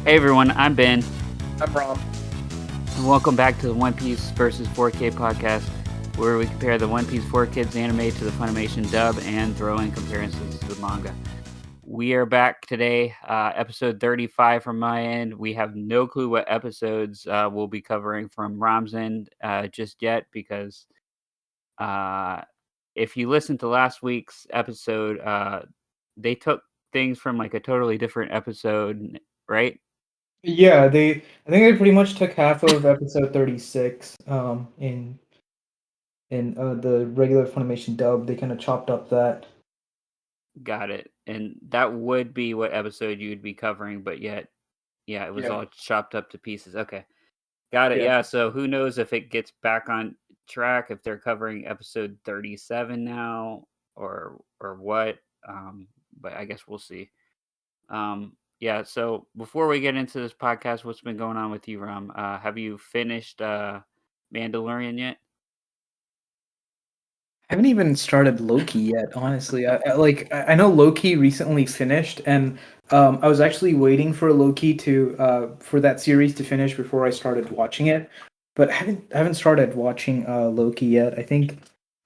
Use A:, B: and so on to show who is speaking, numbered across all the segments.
A: Hey everyone, I'm Ben,
B: I'm Rom.
A: and welcome back to the One Piece versus 4K podcast, where we compare the One Piece 4Kids anime to the Funimation dub and throw in comparisons to the manga. We are back today, episode 35 from my end. We have no clue what episodes we'll be covering from Rom's end just yet, because uh, if you listened to last week's episode, they took things from like a totally different episode, right?
B: Yeah, I think they pretty much took half of episode 36 in the regular Funimation dub. They kind of chopped up that.
A: Got it. And that would be what episode you'd be covering, but yet, yeah, it was
B: Yeah.
A: all chopped up to pieces. Okay. Got it.
B: Yeah.
A: Yeah. So who knows if it gets back on track, if they're covering episode 37 now or what. But I guess we'll see. Yeah. So before we get into this podcast, what's been going on with you, Ram? Have you finished Mandalorian yet?
B: I haven't even started Loki yet, honestly. I know Loki recently finished, and I was actually waiting for Loki to for that series to finish before I started watching it. But I haven't started watching Loki yet. I think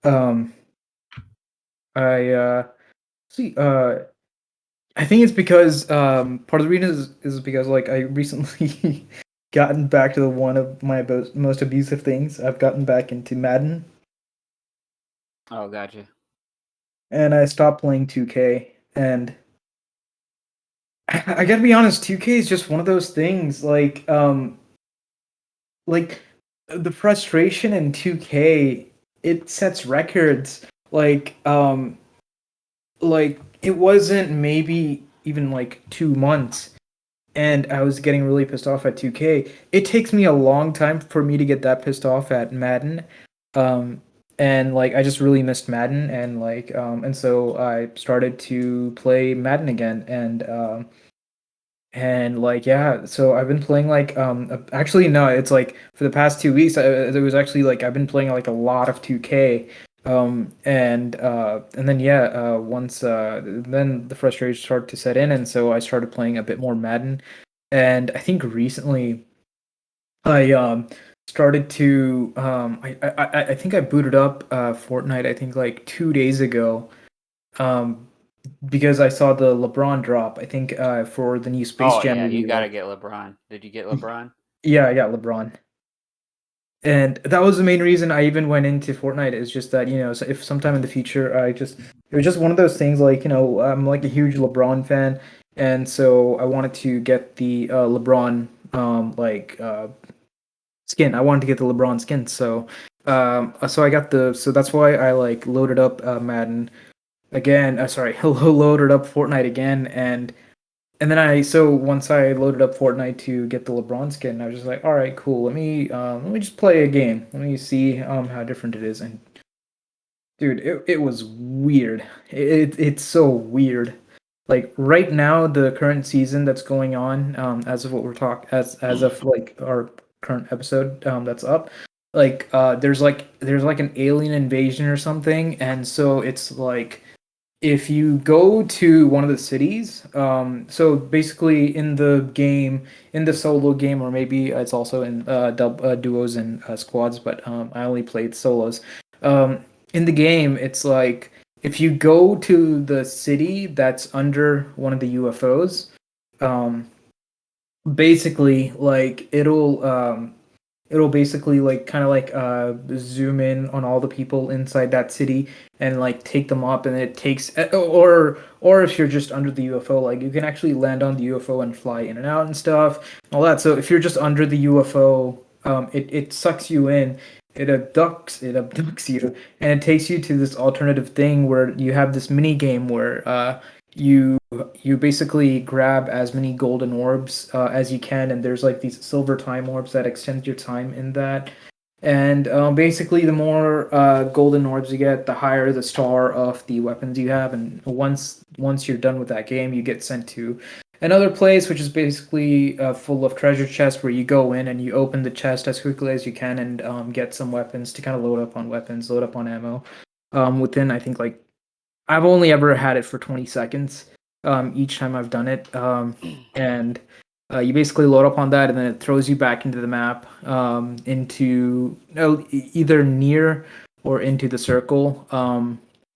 B: um I see I think it's because part of the reason is because like I recently gotten back to the one of my most abusive things. I've gotten back into Madden,
A: Oh, gotcha.
B: and I stopped playing 2K. And I gotta be honest, 2K is just one of those things. Like the frustration in 2K, it sets records. Like it wasn't maybe even like 2 months and I was getting really pissed off at 2K. It takes me a long time for me to get that pissed off at Madden. Um, and like I just really missed Madden and so I started to play Madden again and like yeah, so I've been playing actually no, it's like for the past 2 weeks it was actually like I've been playing like a lot of 2K and then yeah once then the frustration started to set in and so I started playing a bit more Madden and I think recently I started to I think I booted up Fortnite I think like 2 days ago um because I saw the LeBron drop I think for the new Space
A: Oh,
B: Jam
A: yeah. You got
B: movie.
A: to get LeBron. Did you get LeBron?
B: Yeah, I got LeBron. And that was the main reason I even went into Fortnite is just that, so if sometime in the future it was just one of those things like, I'm like a huge LeBron fan and so I wanted to get the LeBron skin. I wanted to get the LeBron skin. So I got so that's why I like loaded up Madden again. Sorry, loaded up Fortnite again and then so once I loaded up Fortnite to get the LeBron skin, I was just like, all right, cool. Let me just play a game. Let me see how different it is. And dude, it was weird. It's so weird. Like right now, the current season that's going on, as of what we're talking, as of like our current episode, that's up. There's like an alien invasion or something, and so it's like if you go to one of the cities, so basically in the game, in the solo game, or maybe it's also in duos and squads, but I only played solos. Um, in the game, it's like if you go to the city that's under one of the UFOs, um, basically like it'll basically like kind of like zoom in on all the people inside that city and like take them up and it takes or if you're just under the UFO like you can actually land on the UFO and fly in and out and stuff all that so if you're just under the UFO it sucks you in it abducts you and it takes you to this alternative thing where you have this mini game where you you basically grab as many golden orbs as you can, and there's like these silver time orbs that extend your time in that. And basically, the more golden orbs you get, the higher the star of the weapons you have. And once you're done with that game, you get sent to another place, which is basically full of treasure chests, where you go in and you open the chest as quickly as you can and get some weapons to kind of load up on weapons, load up on ammo. Within I think like I've only ever had it for 20 seconds each time I've done it. And You basically load up on that, and then it throws you back into the map, into either near or into the circle.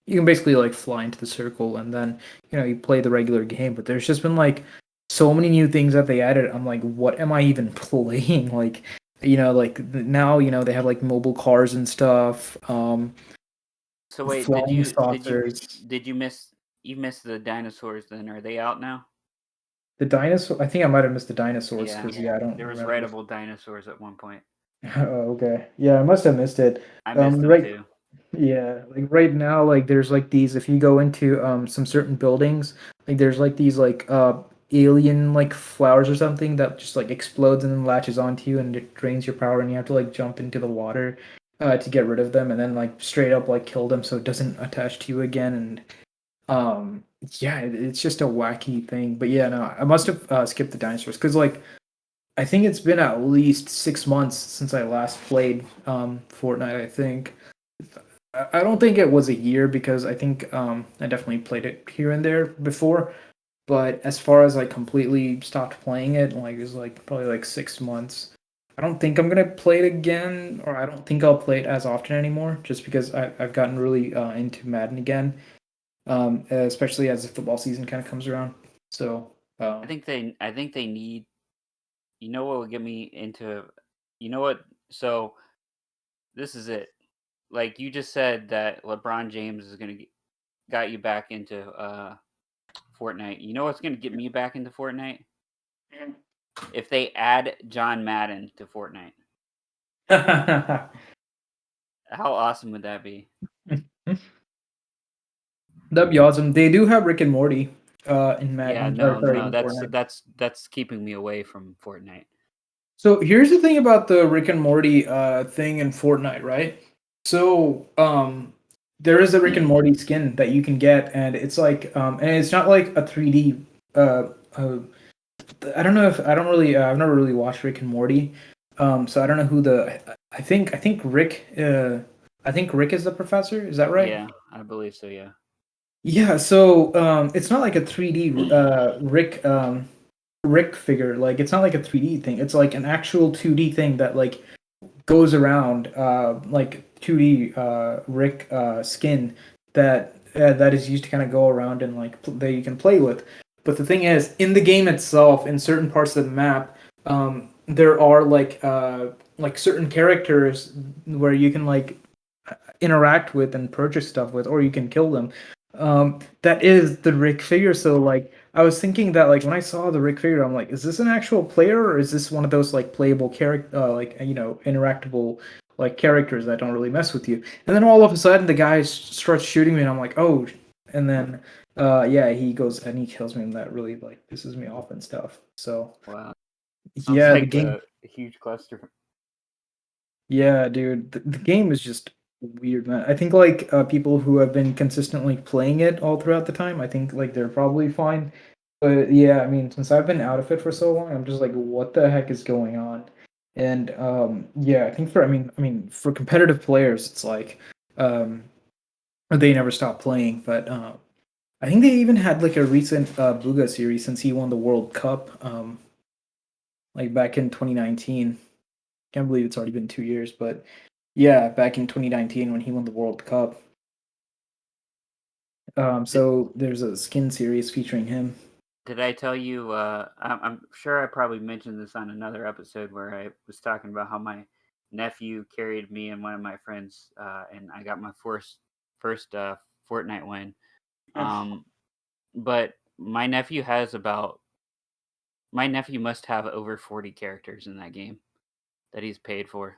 B: You can basically like fly into the circle, and then you play the regular game. But there's just been like so many new things that they added. I'm like, what am I even playing? Like, like now they have like mobile cars and stuff.
A: So wait,
B: Flying saucers.
A: did you missed the dinosaurs then? Are they out now?
B: The dinosaur. I think I might have missed the dinosaurs
A: Yeah.
B: because I don't
A: There was
B: remember.
A: writable dinosaurs at one point.
B: Oh, okay. Yeah, I must have missed it.
A: I missed them
B: Right.
A: too.
B: Yeah, like right now, like there's like these. If you go into some certain buildings, like there's like these like alien like flowers or something that just like explodes and then latches onto you and it drains your power and you have to like jump into the water to get rid of them and then like straight up like kill them so it doesn't attach to you again and yeah, it's just a wacky thing. But yeah, no, I must have skipped the dinosaurs because like I think it's been at least 6 months since I last played Fortnite. I think I don't think it was a year because I think I definitely played it here and there before. But as far as like completely stopped playing it, like it was like probably like 6 months. I don't think I'm gonna play it again, or I don't think I'll play it as often anymore, just because I've gotten really into Madden again, especially as the football season kind of comes around. So
A: I think they need. You know what would get me into? You know what? So this is it. Like you just said that LeBron James is gonna got you back into Fortnite. You know what's gonna get me back into Fortnite? If they add John Madden to Fortnite. How awesome would that be?
B: that'd be awesome. They do have Rick and Morty in
A: Yeah,
B: Madden, or
A: no,
B: sorry,
A: no,
B: in Fortnite.
A: that's keeping me away from Fortnite.
B: So here's the thing about the Rick and Morty thing in Fortnite, right? So there is a Rick and Morty skin that you can get, and it's like and it's not like a 3D. Uh, I don't know if I don't really I've never really watched Rick and Morty, so I don't know who the I think Rick is the professor. Is that right?
A: Yeah, I believe so. Yeah.
B: Yeah. So it's not like a 3D Rick figure. Like it's not like a 3D thing. It's like an actual 2D thing that like goes around like 2D Rick skin that is used to kind of go around and like that you can play with. But the thing is, in the game itself, in certain parts of the map, there are like certain characters where you can like interact with and purchase stuff with, or you can kill them. That is the Rick figure. So like I was thinking that like when I saw the Rick figure, I'm like, is this an actual player or is this one of those like playable character, like interactable like characters that don't really mess with you? And then all of a sudden the guy starts shooting me, and I'm like, oh, and then yeah, he goes and he kills me, and that really like pisses me off and stuff. So
A: Wow. Sounds
B: yeah, the
A: like
B: game.
A: a huge cluster.
B: Yeah, dude, the game is just weird, man. I think like people who have been consistently playing it all throughout the time, I think like they're probably fine. But yeah, I mean, since I've been out of it for so long, I'm just like, what the heck is going on? And yeah, I think for for competitive players, it's like um, they never stop playing. But I think they even had like a recent Bugha series since he won the World Cup, like back in 2019. Can't believe it's already been 2 years, but yeah, back in 2019 when he won the World Cup.
A: Did,
B: So there's a skin series featuring him.
A: did I tell you? I'm sure I probably mentioned this on another episode where I was talking about how my nephew carried me and one of my friends, and I got my first Fortnite win. Um, but my nephew must have over 40 characters in that game that he's paid for,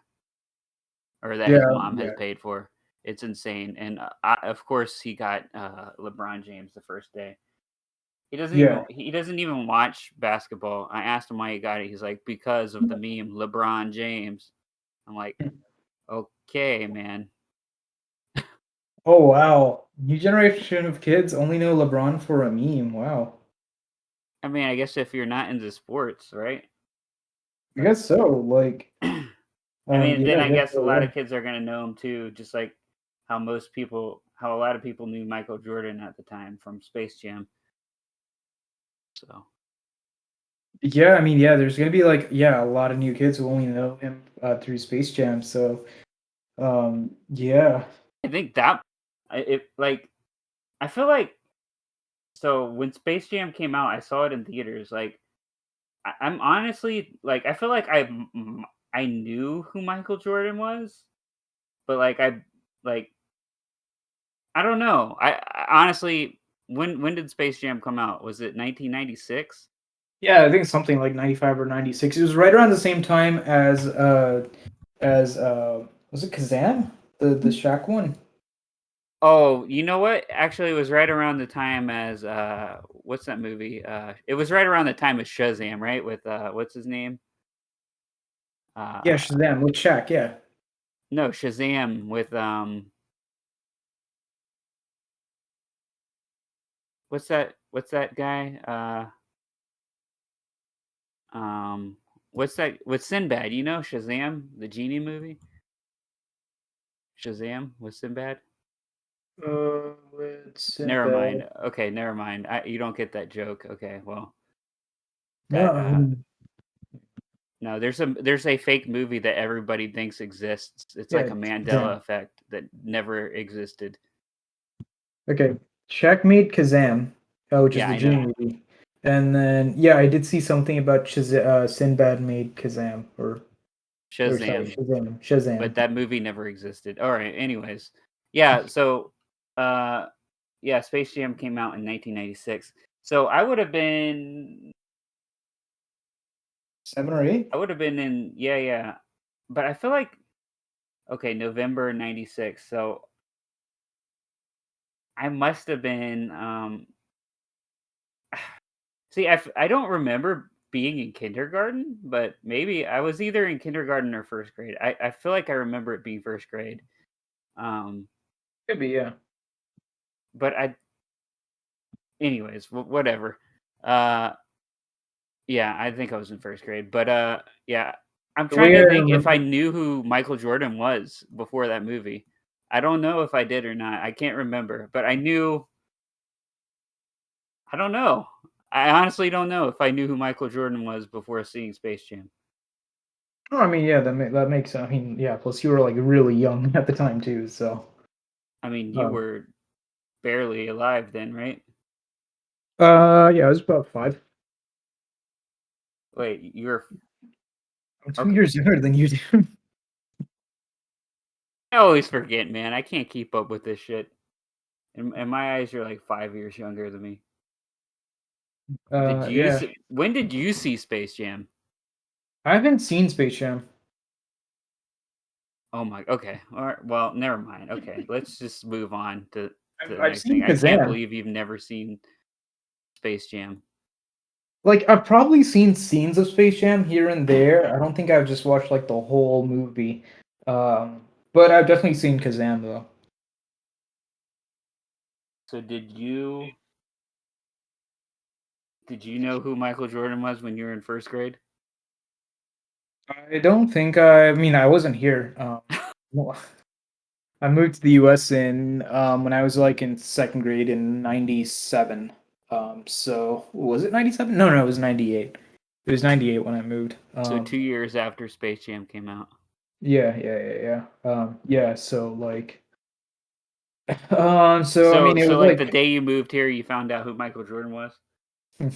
A: or that his
B: Yeah,
A: mom has
B: yeah,
A: paid for. It's insane, and of course he got LeBron James the first day.
B: yeah.
A: He doesn't even watch basketball. I asked him why he got it. He's like, because of the meme LeBron James. I'm like, okay, man.
B: Oh wow, new generation of kids only know LeBron for a meme. Wow,
A: I mean, I guess if you're not into sports, right?
B: I
A: But
B: guess so. Like,
A: I mean, then
B: yeah, I
A: I
B: guess
A: guess a
B: so.
A: lot
B: Yeah.
A: of kids are gonna know him too, just like how a lot of people knew Michael Jordan at the time from Space Jam. So
B: Yeah, I mean, yeah, there's gonna be like, yeah, a lot of new kids who only know him through Space Jam. So, yeah,
A: I think that it like I feel like so when Space Jam came out, I saw it in theaters. Like I'm honestly like I feel like I knew who Michael Jordan was, but like I don't know. I honestly when did Space Jam come out? Was it 1996?
B: yeah, I think something like 95 or 96. It was right around the same time as was it Kazam, the Shaq one?
A: Oh, you know what? Actually, it was right around the time as what's that movie? It was right around the time of Shazam, right? With what's his name?
B: Yeah,
A: Uh,
B: Shazam with Shaq. Yeah,
A: no, Shazam with what's that guy? Um, what's that with Sinbad? You know Shazam, the genie movie? Shazam with Sinbad?
B: with
A: Never
B: Sinbad.
A: mind. Okay, never mind. You don't get that joke. Okay, well,
B: No,
A: that no, there's a fake movie that everybody thinks exists. It's
B: yeah,
A: like a Mandela
B: Kazam.
A: effect that never existed.
B: Okay, Shaq made Kazam, which is
A: Yeah,
B: the
A: I know.
B: Genie movie, and then yeah, I did see something about Sinbad made Kazam, or sorry,
A: Shazam,
B: Shazam, Shazam.
A: but that movie never existed. All right, anyways. Yeah, so uh yeah, Space Jam came out in 1996. So
B: Seven or eight?
A: I would have been in yeah, yeah. But I feel like okay, November 96. So I must have been see I don't remember being in kindergarten, but maybe I was either in kindergarten or first grade. I feel like I remember it being first grade. Um
B: Could be, yeah.
A: but I anyways, whatever. Uh yeah, I think I was in first grade. But yeah, I'm
B: The
A: trying
B: way
A: to
B: I
A: think if I
B: remember,
A: knew who Michael Jordan was before that movie. I don't know if I did or not. I can't remember, but I knew I don't know. I honestly don't know if I knew who Michael Jordan was before seeing Space Jam.
B: oh, I mean, yeah, that makes. I mean, yeah. Plus, you were like really young at the time too, so.
A: I mean, you
B: Um,
A: were barely alive then, right?
B: yeah, I was about 5.
A: Wait, you were
B: I'm 2
A: okay.
B: years younger than you do.
A: I always forget, man. I can't keep up with this shit. In my eyes, you're like 5 years younger than me.
B: Yeah.
A: When did you see Space Jam?
B: I haven't seen Space Jam.
A: Oh my, okay. All right. Well, never mind. Okay, let's just move on to the
B: I've
A: next thing.
B: seen
A: I can't
B: Kazam.
A: believe you've never seen Space Jam.
B: Like, I've probably seen scenes of Space Jam here and there. I don't think I've just watched like the whole movie. Um, but I've definitely seen Kazam though.
A: So did you know who Michael Jordan was when you were in first grade?
B: I don't think I mean I wasn't here. Well, I moved to the US in when I was like in second grade in 97. So was it 97? No, it was 98. It was 98 when I moved.
A: So 2 years after Space Jam came out.
B: Yeah, so like so I
A: So
B: mean it
A: so
B: was
A: like the
B: like
A: day you moved here, you found out who Michael Jordan was.
B: I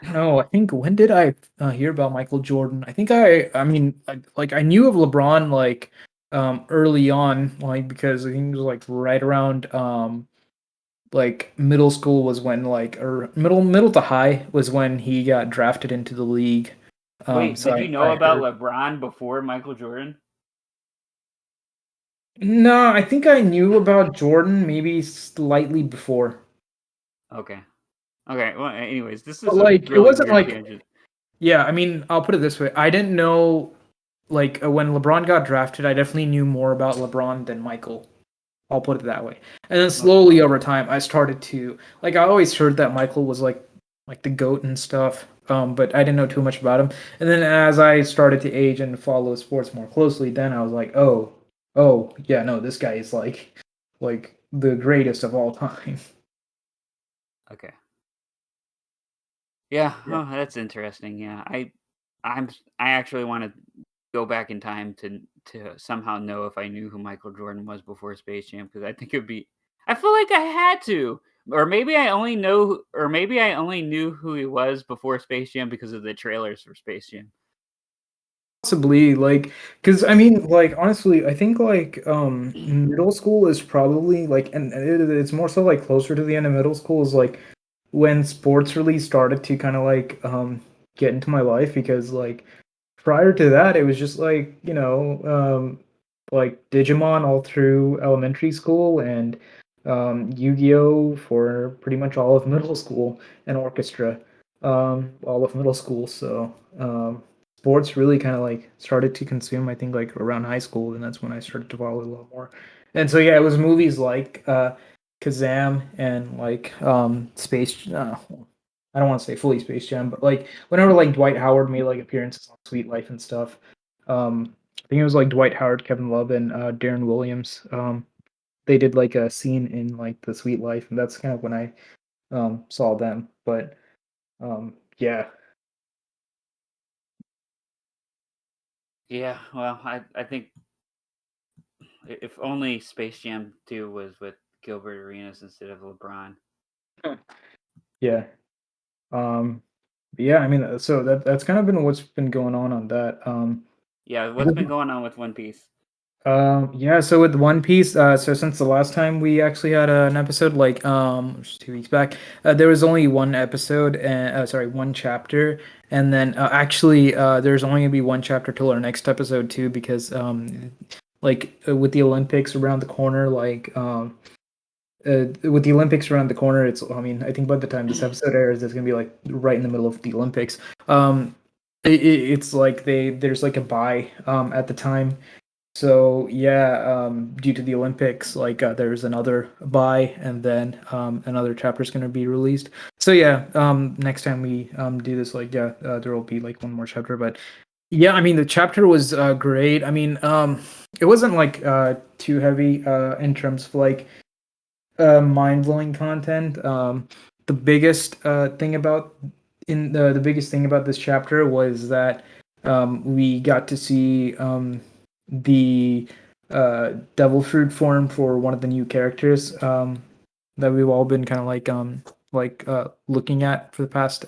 B: don't know. I think when did I hear about Michael Jordan? I mean, like I knew of LeBron like early on, like because I think it was like right around like middle school was when like or middle to high was when he got drafted into the league.
A: Wait,
B: So
A: did you know
B: I
A: about
B: heard.
A: LeBron before Michael Jordan?
B: No, I think I knew about Jordan maybe slightly before,
A: Okay. Okay. Well, anyways, this
B: but
A: is a
B: like it
A: really
B: wasn't
A: weird
B: like
A: tangent.
B: yeah. I mean, I'll put it this way: I didn't know like when LeBron got drafted. I definitely knew more about LeBron than Michael. I'll put it that way. And then
A: Okay.
B: slowly over time, I started to like I always heard that Michael was like the goat and stuff, but I didn't know too much about him. And then as I started to age and follow sports more closely, then I was like, oh yeah, no, this guy is like the greatest of all time.
A: Okay. Yeah,
B: Yeah.
A: oh, that's interesting. Yeah, I actually want to go back in time to somehow know if I knew who Michael Jordan was before Space Jam, because I think it'd be. I feel like I had to, or maybe I only know, or maybe I only knew who he was before Space Jam because of the trailers for Space Jam.
B: Possibly, like, because I mean, like, honestly, I think like middle school is probably like, and it's more so like closer to the end of middle school is like when sports really started to kind of like get into my life because like prior to that it was just like like Digimon all through elementary school and Yu-Gi-Oh for pretty much all of middle school and orchestra all of middle school so sports really kind of like started to consume I think like around high school and that's when I started to follow a lot more and so yeah it was movies like Kazam and like Space I don't want to say fully Space Jam, but like whenever like Dwight Howard made like appearances on Sweet Life and stuff, I think it was like Dwight Howard, Kevin Love, and Darren Williams. They did like a scene in like the Sweet Life, and that's kind of when I saw them. But yeah,
A: Yeah, well, I think if only Space Jam 2 was with Gilbert Arenas instead of LeBron.
B: yeah, um, yeah. I mean, so that's kind of been what's been going on that.
A: Yeah, what's been going on with One Piece?
B: Yeah, so with One Piece, so since the last time we actually had an episode, like just 2 weeks back, there was only one episode and sorry, one chapter, and then actually there's only gonna be one chapter till our next episode too, because like with the Olympics around the corner, like with the Olympics around the corner, it's I mean I think by the time this episode airs, it's gonna be like right in the middle of the Olympics. It's like there's like a buy at the time so yeah, due to the Olympics, like there's another buy, and then another chapter is going to be released. So yeah, next time we do this, like yeah, there will be like one more chapter. But yeah, I mean the chapter was great. I mean, it wasn't like too heavy in terms of like mind blowing content. The biggest thing about in the biggest thing about this chapter was that we got to see the devil fruit form for one of the new characters that we've all been kind of like looking at for the past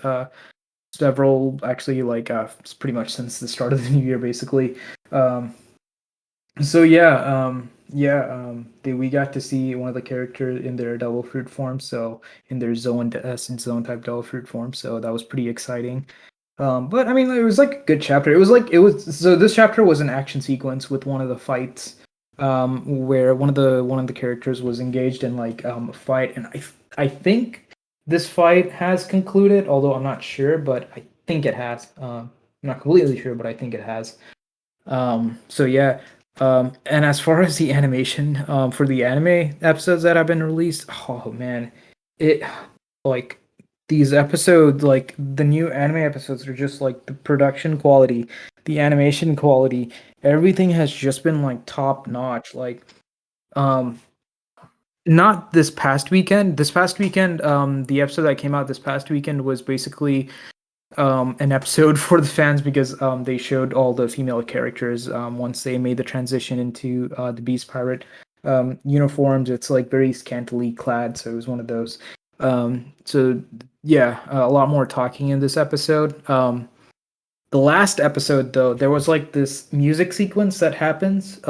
B: several actually like pretty much since the start of the new year basically um, so we got to see one of the characters in their devil fruit form so in their zone essence zone type devil fruit form so that was pretty exciting but I mean, it was like a good chapter. It was so this chapter was an action sequence with one of the fights, where one of the characters was engaged in like a fight, and I think this fight has concluded, although I'm not sure, but I think it has. I'm not completely sure, but I think it has. So yeah. And as far as the animation, for the anime episodes that have been released, oh man, it like these episodes, like the new anime episodes are just like the production quality, the animation quality, everything has just been like top notch. Like, um, not this past weekend. This past weekend, the episode that came out this past weekend was basically an episode for the fans because they showed all the female characters once they made the transition into the Beast Pirate uniforms. It's like very scantily clad, so it was one of those. So yeah, a lot more talking in this episode. The last episode, though, there was like this music sequence that happens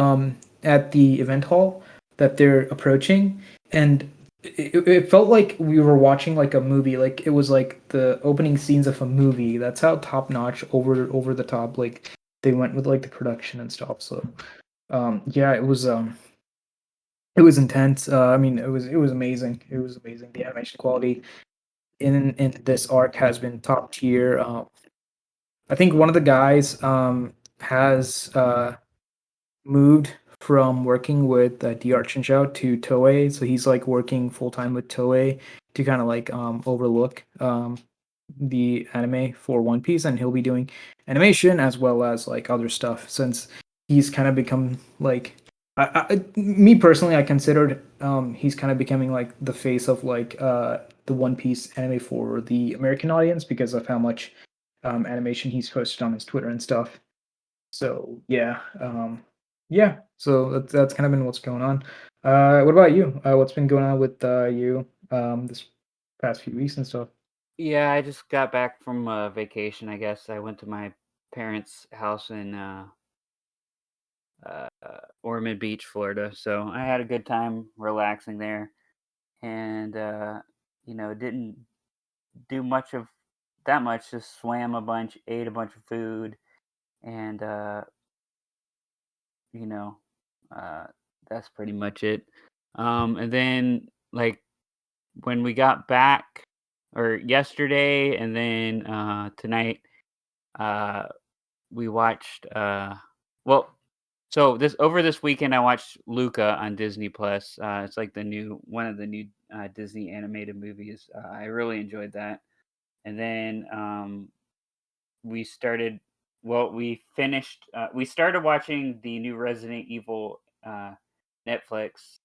B: at the event hall that they're approaching, and it felt like we were watching like a movie. Like it was like the opening scenes of a movie. That's how top notch, over the top, like they went with like the production and stuff. So yeah, it was intense. I mean, it was amazing. It was amazing. The animation quality in this arc has been top tier. I think one of the guys has moved from working with DR Chinchou to Toei, so he's like working full time with Toei to kind of like overlook the anime for One Piece, and he'll be doing animation as well as like other stuff since he's kind of become like me personally, I considered he's kind of becoming like the face of like the One Piece anime for the American audience because of how much animation he's posted on his Twitter and stuff. So yeah. So that's kind of been what's going on. What about you? What's been going on with you this past few weeks and stuff?
A: Yeah, I just got back from vacation, I guess. I went to my parents' house in Ormond Beach, Florida. So I had a good time relaxing there, and didn't do much of that much. Just swam a bunch, ate a bunch of food, and you know, uh, that's pretty much it. And then like when we got back, or yesterday, and then tonight, uh, we watched. Well, so this weekend I watched Luca on Disney Plus. It's like the new one of the new Disney animated movies. I really enjoyed that. And then we started. Well, we finished. We started watching the new Resident Evil Netflix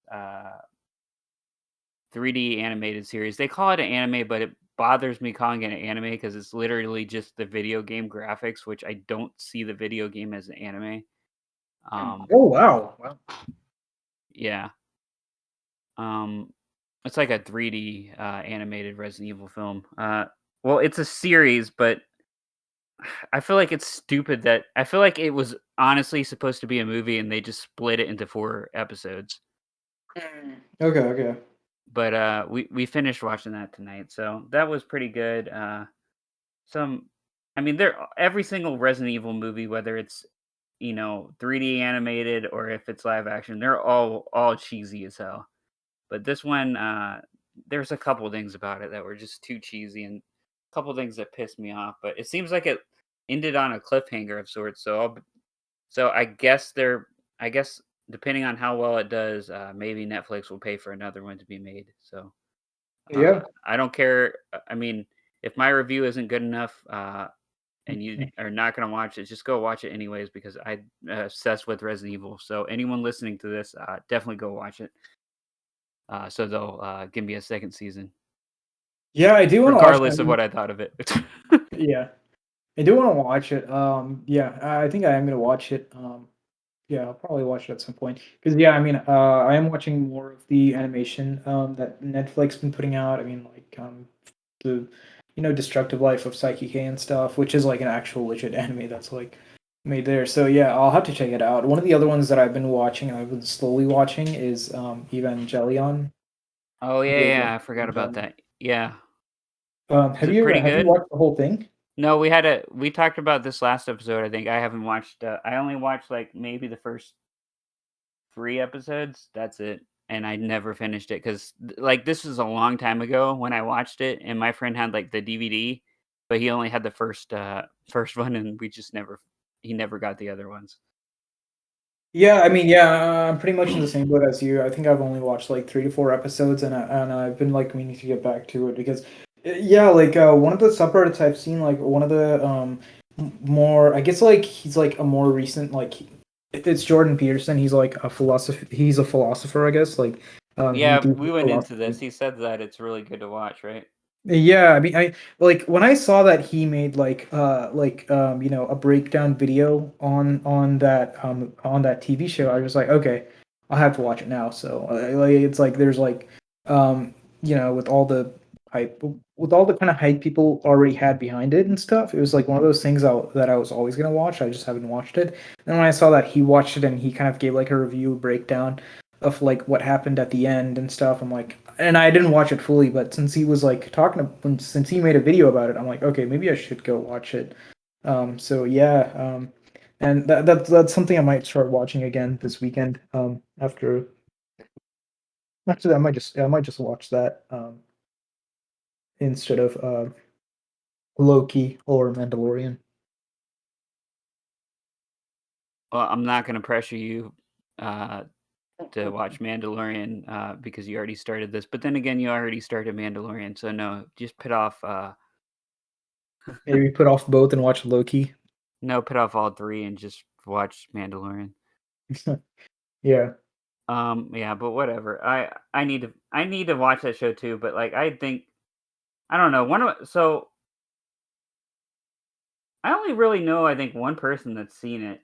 A: 3D animated series. They call it an anime, but it bothers me calling it an anime because it's literally just the video game graphics, which I don't see the video game as an anime.
B: Oh wow, wow.
A: Yeah. Um, it's like a 3D animated Resident Evil film. Well, it's a series, but I feel like it's stupid that I feel like it was honestly supposed to be a movie and they just split it into 4 episodes.
B: Okay, okay.
A: But we finished watching that tonight, so that was pretty good. Some, I mean, there every single Resident Evil movie, whether it's 3D animated or if it's live action, they're all cheesy as hell. But this one, there's a couple things about it that were just too cheesy and a couple things that pissed me off. But it seems like it ended on a cliffhanger of sorts. So I guess depending on how well it does, maybe Netflix will pay for another one to be made. So
B: Yeah.
A: I don't care. I mean, if my review isn't good enough, and you are not gonna watch it, just go watch it anyways because I'm obsessed with Resident Evil. So anyone listening to this, definitely go watch it. So they'll give me a second season,
B: Yeah, I do want to watch. I
A: regardless of
B: mean,
A: what I thought of it.
B: yeah, I do want to watch it. Yeah, I think I am gonna watch it. Yeah, I'll probably watch it at some point. Because yeah, I mean, I am watching more of the animation that Netflix been putting out. I mean, like the Destructive Life of Psyche K and stuff, which is like an actual legit anime that's like made there. So yeah, I'll have to check it out. One of the other ones that I've been watching, I've been slowly watching, is Evangelion.
A: Oh yeah,
B: The
A: yeah, I forgot about
B: Evangelion.
A: that. Yeah, is
B: Have
A: it
B: you
A: pretty
B: have you
A: good?
B: watched the whole thing?
A: No, we talked about this last episode. I think I haven't watched. I only watched like maybe the first 3 episodes. That's it, and I never finished it because like this was a long time ago when I watched it, and my friend had like the DVD, but he only had the first one, and we just never he never got the other ones.
B: Yeah, I mean, yeah, I'm pretty much in the same boat as you. I think I've only watched like 3 to 4 episodes, and I've been like meaning to get back to it because, yeah, like one of the subreddits I've seen, like one of the more, I guess like he's like a more recent like it's Jordan Peterson. He's like a philosopher. He's a philosopher, I guess. Like he
A: Yeah,
B: do
A: we went into this.
B: philosophy.
A: He said that it's really good to watch, right?
B: Yeah, I mean, I like when I saw that he made a breakdown video on that TV show. I was like, okay, I'll have to watch it now. So like it's like there's like with all the hype, with all the kind of hype people already had behind it and stuff. It was like one of those things that I was always gonna watch. I just haven't watched it. And when I saw that he watched it and he kind of gave like a review breakdown of like what happened at the end and stuff. I'm like, and I didn't watch it fully, but since he was like since he made a video about it, I'm like, okay, maybe I should go watch it. So yeah, and that's something I might start watching again this weekend. After actually, I might just watch that instead of Loki or Mandalorian.
A: Well, I'm not gonna pressure you uh, to watch Mandalorian because you already started this. But then again, you already started Mandalorian, so no, just put off.
B: Maybe put off both and watch Loki.
A: No, put off all three and just watch Mandalorian.
B: Yeah.
A: Yeah, but whatever. I need to watch that show too. But like, I think I don't know. So I only really know I think one person that's seen it,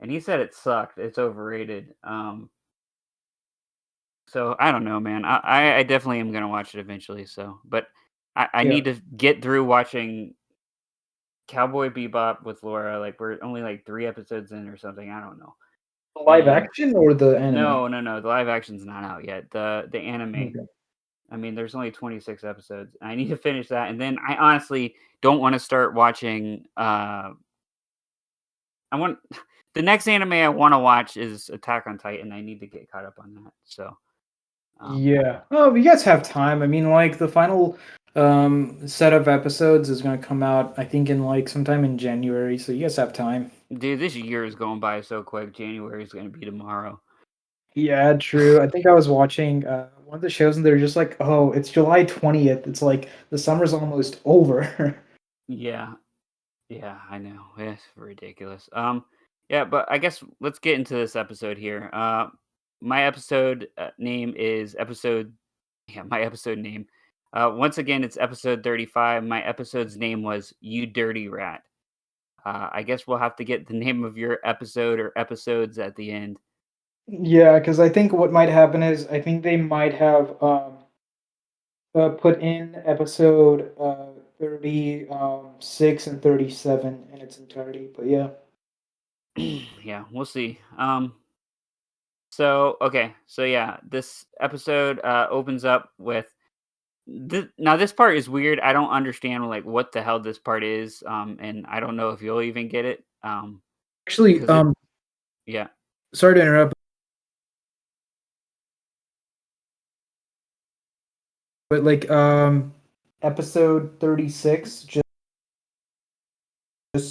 A: and he said it sucked. It's overrated. So I don't know, man. I definitely am gonna watch it eventually. So, but I
B: Yeah.
A: need to get through watching Cowboy Bebop with Laura. Like we're only like 3 episodes in or something. I don't know.
B: The live
A: And
B: action or the anime?
A: no. The live action's not out yet. The anime.
B: Okay.
A: I mean, there's only 26 episodes. I need to finish that, and then I honestly don't want to start watching. I want the next anime I want to watch is Attack on Titan. I need to get caught up on that. So, um,
B: Yeah. Oh, you guys have time. I mean, like the final set of episodes is going to come out, I think, in like sometime in January. So you guys have time.
A: dude, this year is going by so quick. January is going to be tomorrow.
B: Yeah, true. I think I was watching one of the shows and they're just like, oh, it's July 20th. It's like the summer's almost over.
A: Yeah, yeah, I know. It's ridiculous. Yeah, but I guess let's get into this episode here. My episode name is episode. Yeah, my episode name. Once again, it's episode 35. My episode's name was "You Dirty Rat." I guess we'll have to get the name of your episode or episodes at the end.
B: Yeah, because I think what might happen is I think they might have put in episode 36 and 37 in its entirety. But yeah.
A: Yeah, we'll see. So okay, so yeah, this episode opens up with now this part is weird. I don't understand like what the hell this part is, and I don't know if you'll even get it,
B: Actually,
A: because it yeah.
B: sorry to interrupt, but like episode 36 just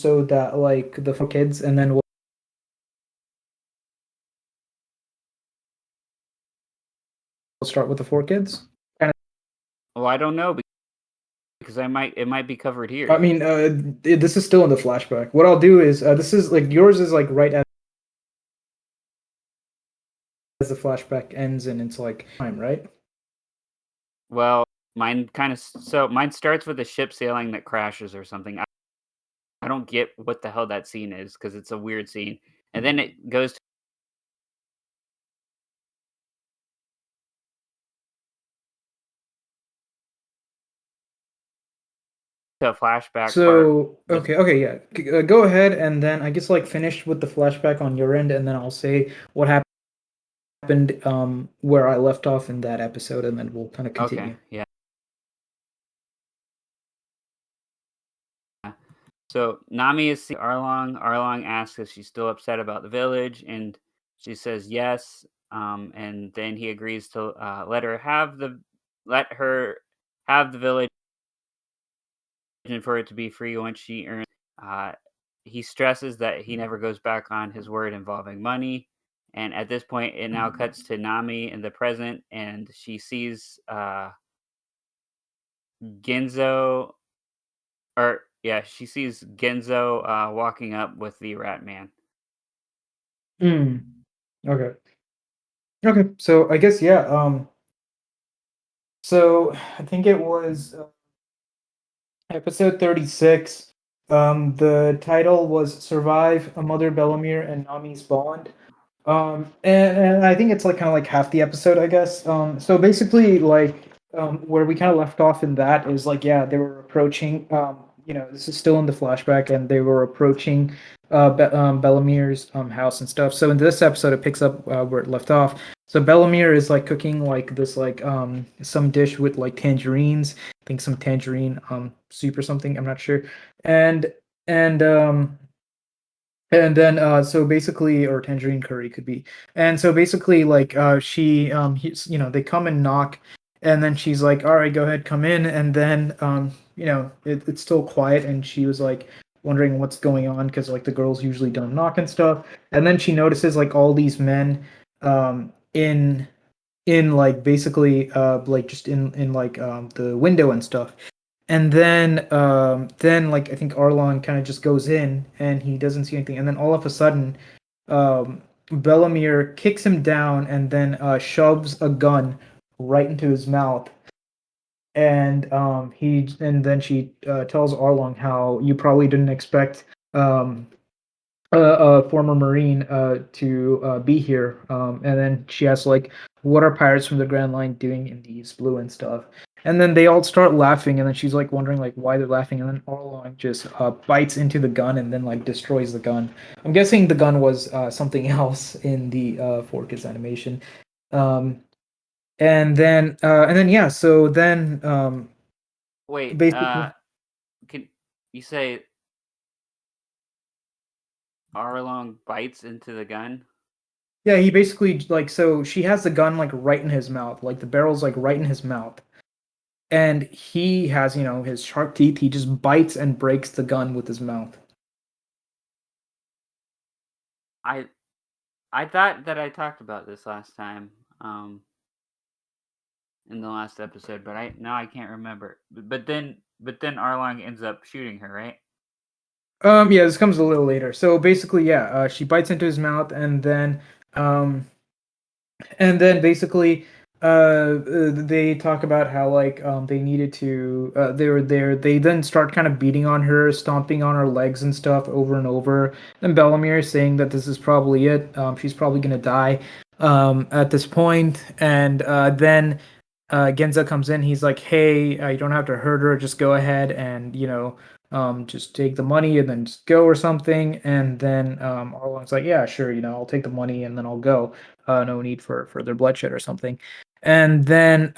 B: so that like the four kids and then we'll start with the four kids. Kind
A: Well, I don't know because it might be covered
B: of, I
A: here.
B: mean, this is still in the flashback. What I'll do is this is like yours is like right as the flashback ends and it's like time, right?
A: Well, mine starts with a ship sailing that crashes or something. I don't get what the hell that scene is because it's a weird scene, and then it goes to a flashback part
B: So
A: with
B: okay, yeah. Go ahead and then I guess like finish with the flashback on your end, and then I'll say what happened where I left off in that episode, and then we'll kind of
A: okay,
B: continue.
A: yeah. So Nami is seeing Arlong. Arlong asks if she's still upset about the village, and she says yes. And then he agrees to let her have the village and for it to be free once she earns. Uh, he stresses that he never goes back on his word involving money. And at this point, it now cuts to Nami in the present, and she sees Genzo, or yeah, she sees Genzo walking up with the Rat Man.
B: Mm. Okay. Okay. So I guess yeah. So I think it was episode 36. The title was "Survive a Mother Bellamere and Nami's Bond." And I think it's like kind of like half the episode, I guess. So basically, like where we kind of left off in that is like, yeah, they were approaching. This is still in the flashback, and they were approaching Bellamir's house and stuff. So in this episode, it picks up where it left off. So Bellamere is like cooking like this like some dish with like tangerines. I think some tangerine soup or something. I'm not sure. And and um and then so basically or tangerine curry could be. And so basically like they come and knock and then she's like, all right, go ahead, come in. And then it's still quiet and she was like wondering what's going on because like the girls usually don't knock and stuff. And then she notices like all these men in like basically like just in like the window and stuff. And then like I think Arlon kind of just goes in and he doesn't see anything. And then all of a sudden, Bellamere kicks him down and then shoves a gun right into his mouth. and then she tells Arlong how you probably didn't expect um a former Marine to be here. And then she asks like, "What are pirates from the Grand Line doing in these blue and stuff?" And then they all start laughing, and then she's like wondering like why they're laughing, and then Arlong just bites into the gun and then like destroys the gun. I'm guessing the gun was something else in the 4Kids animation. Um, and then yeah, so then
A: Wait,
B: basically
A: can you say Arlong bites into the gun?
B: yeah, he basically like so she has the gun like right in his mouth, like the barrel's like right in his mouth. And he has, his sharp teeth. He just bites and breaks the gun with his mouth.
A: I I thought that I talked about this last time, in the last episode, but I can't remember. But then Arlong ends up shooting her, right?
B: Yeah, this comes a little later. So basically, yeah, she bites into his mouth, um, and then basically they talk about how like they needed to they were there they then start kind of beating on her, stomping on her legs and stuff over and over, and Bellamere is saying that this is probably it. She's probably gonna die at this point. And then Genza comes in. He's like, hey, you don't have to hurt her, just go ahead and just take the money and then just go or something. And then Arlong's like, yeah, sure, I'll take the money and then I'll go. No need for further bloodshed or something. And then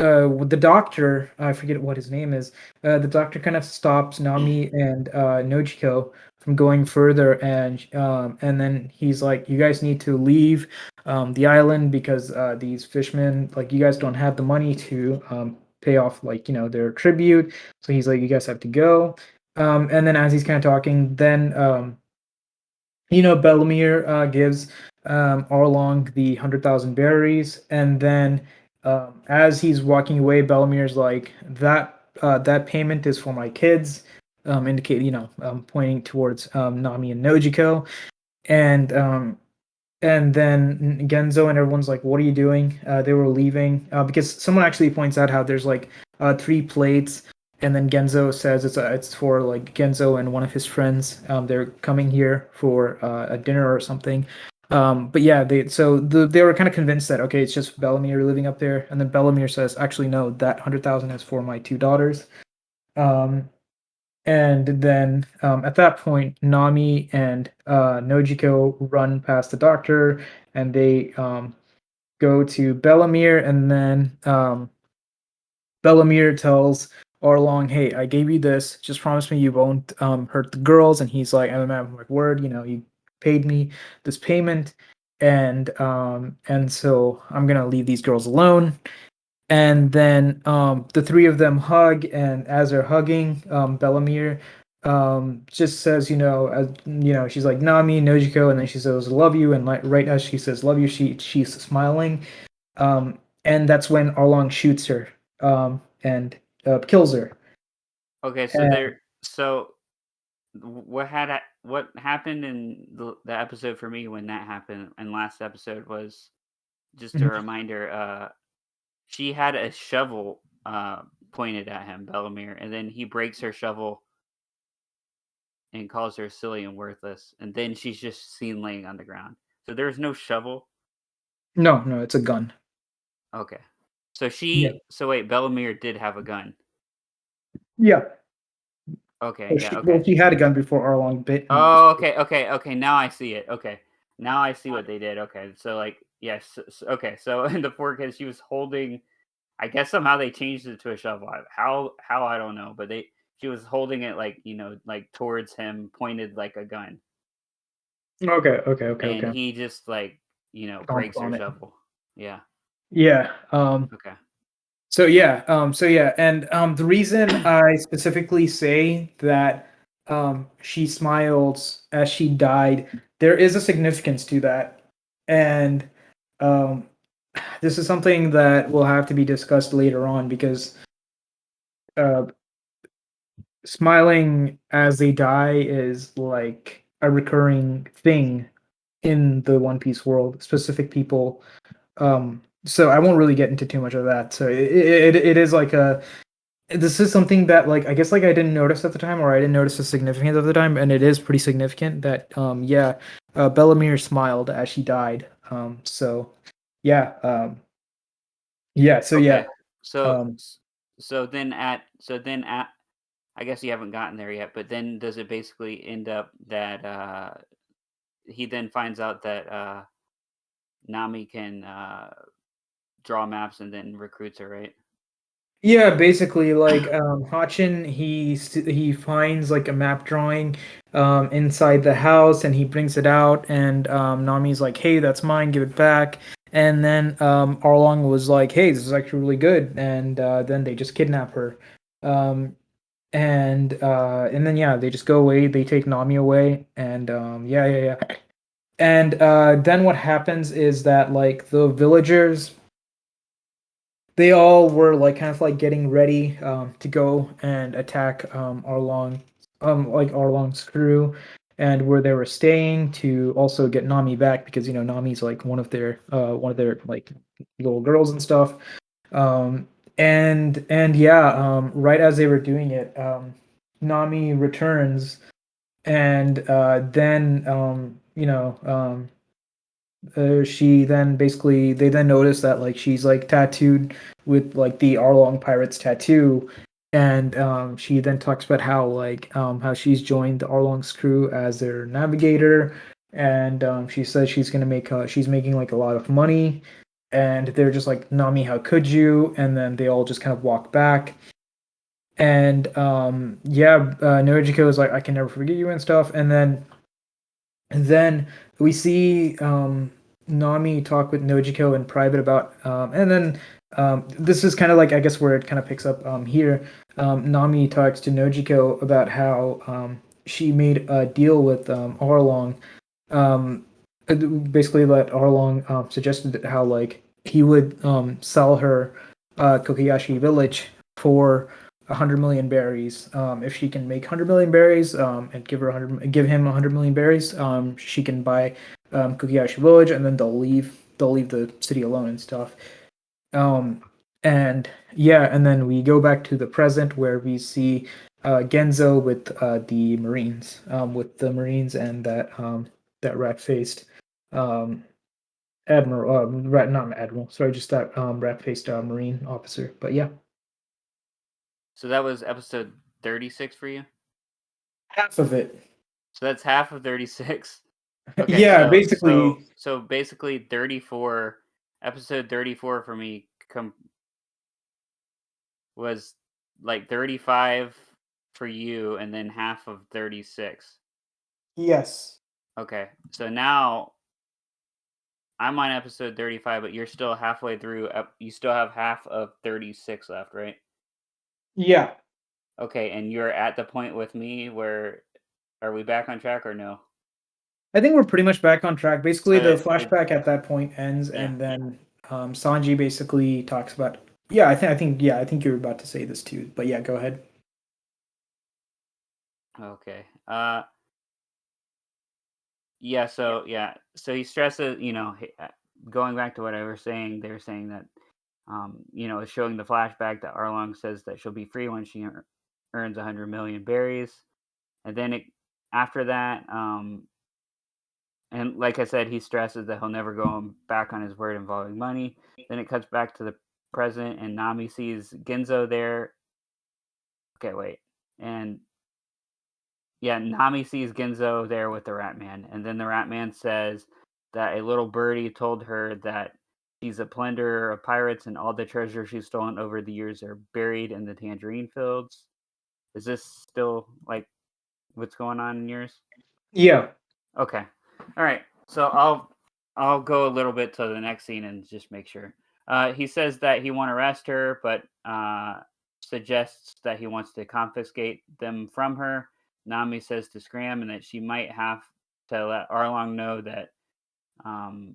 B: with the doctor, I forget what his name is. The doctor kind of stops Nami and Nojiko from going further, and then he's like, "You guys need to leave the island because these fishmen, like, you guys don't have the money to pay off, like, their tribute." So he's like, "You guys have to go." And then as he's kind of talking, then Bellemere gives Arlong the 100,000 berries, and then as he's walking away, Bellemere's like, that payment is for my kids, indicate, pointing towards Nami and Nojiko, and then Genzo and everyone's like, "What are you doing?" They were leaving because someone actually points out how there's like three plates, and then Genzo says it's for like Genzo and one of his friends. They're coming here for a dinner or something. But yeah, they were kind of convinced that okay, it's just Bellemere living up there, and then Bellemere says, "Actually, no, that 100,000 is for my two daughters." Um, and then at that point, Nami and Nojiko run past the doctor, and they go to Bellemere, and then Bellemere tells Arlong, "Hey, I gave you this. Just promise me you won't hurt the girls." And he's like, "I'm my word. You paid me this payment, and so I'm gonna leave these girls alone." And then the three of them hug, and as they're hugging, Bellamere just says, she's like, Nami, Nojiko, and then she says, "Love you," and like right as she says, "Love you," she's smiling, and that's when Arlong shoots her and kills her.
A: Okay, so
B: And
A: there. So what happened in the episode for me when that happened in last episode was just a
B: Mhm.
A: reminder. She had a shovel pointed at him, Bellemere, and then he breaks her shovel and calls her silly and worthless, and then she's just seen laying on the ground. So there's no shovel.
B: No, no, it's a gun.
A: Okay. So
B: Yeah,
A: wait, Bellemere did have a gun.
B: yeah.
A: Okay,
B: Well,
A: yeah, okay.
B: she had a gun before Arlong bit and
A: Oh,
B: destroyed.
A: okay. Now I see it. Okay, now I see what they did. Okay, so like yes, okay. So in the forecast, she was holding. I guess somehow they changed it to a shovel. How I don't know, but she was holding it like like towards him, pointed like a gun,
B: Okay, okay, okay,
A: and
B: okay.
A: he just like
B: Stomped
A: breaks her
B: on it.
A: shovel. Yeah.
B: Yeah.
A: Okay.
B: So yeah, and the reason I specifically say that she smiles as she died, there is a significance to that, and um, this is something that will have to be discussed later on because uh, smiling as they die is like a recurring thing in the One Piece world. Specific people so I won't really get into too much of that. So it is like a this is something that like I guess like I didn't notice at the time, or I didn't notice the significance of the time, and it is pretty significant that yeah, Bellamere smiled as she died. So yeah, yeah, so
A: Okay.
B: yeah,
A: So
B: um
A: so then at I guess you haven't gotten there yet, but then does it basically end up that he then finds out that Nami can draw maps and then recruits her, right?
B: Yeah, basically, like Hachin, he finds like a map drawing inside the house, and he brings it out, and Nami's like, "Hey, that's mine, give it back." And then Arlong was like, "Hey, this is actually really good," and then they just kidnap her, um, and then yeah, they just go away. They take Nami away, and yeah, yeah, yeah. And then what happens is that like the villagers, they all were like kind of like getting ready to go and attack like Arlong's crew, and where they were staying to also get Nami back because Nami's like one of their like little girls and stuff. And yeah, right as they were doing it, Nami returns, and then she then basically they then notice that like she's like tattooed with like the Arlong Pirates tattoo, and she then talks about how she's joined the Arlong's crew as their navigator, and she says she's making like a lot of money, and they're just like, Nami, how could you? And then they all just kind of walk back. And yeah, Noriko is like, I can never forget you and stuff. And then we see Nami talk with Nojiko in private about, and then this is kind of like I guess where it kind of picks up here. Nami talks to Nojiko about how she made a deal with Arlong, um, basically that Arlong suggested how like he would sell her Kokoyashi village for 100 million berries. If she can make 100 million berries and give him 100 million berries, she can buy Kokoyashi village, and then they'll leave the city alone and stuff. Um, and yeah, and then we go back to the present where we see Genzo with the Marines and that rat-faced um, admiral, not admiral, sorry, just that rat-faced Marine officer. But yeah,
A: So that was episode 36 for you?
B: half of it.
A: So that's half of 36. Okay,
B: Yeah,
A: so
B: basically.
A: so basically 34 episode 34 for me was like 35 for you and then half of 36.
B: Yes.
A: Okay. So now I'm on episode 35, but you're still halfway through. You still have half of 36 left, right?
B: Yeah.
A: Okay, and you're at the point with me where are we back on track or no?
B: I think we're pretty much back on track. Basically,
A: So
B: the
A: it
B: flashback at that point ends,
A: yeah.
B: and then Sanji basically talks about. Yeah, I think you're about to say this too, but yeah, go ahead.
A: Okay. Yeah, so he stresses, going back to what I was saying, they're saying that it's showing the flashback that Arlong says that she'll be free when she earns 100 million berries. And then after that, and like I said, he stresses that he'll never go back on his word involving money. Then it cuts back to the present, and Nami sees Genzo there. Okay, wait. And yeah, Nami sees Genzo there with the Rat Man, and then the Rat Man says that a little birdie told her that she's a plunderer of pirates, and all the treasure she's stolen over the years are buried in the tangerine fields. Is this still like what's going on in yours?
B: Yeah.
A: Okay, all right. So I'll go a little bit to the next scene and just make sure. He says that he won't arrest her, but suggests that he wants to confiscate them from her. Nami says to Scram and that she might have to let Arlong know that um,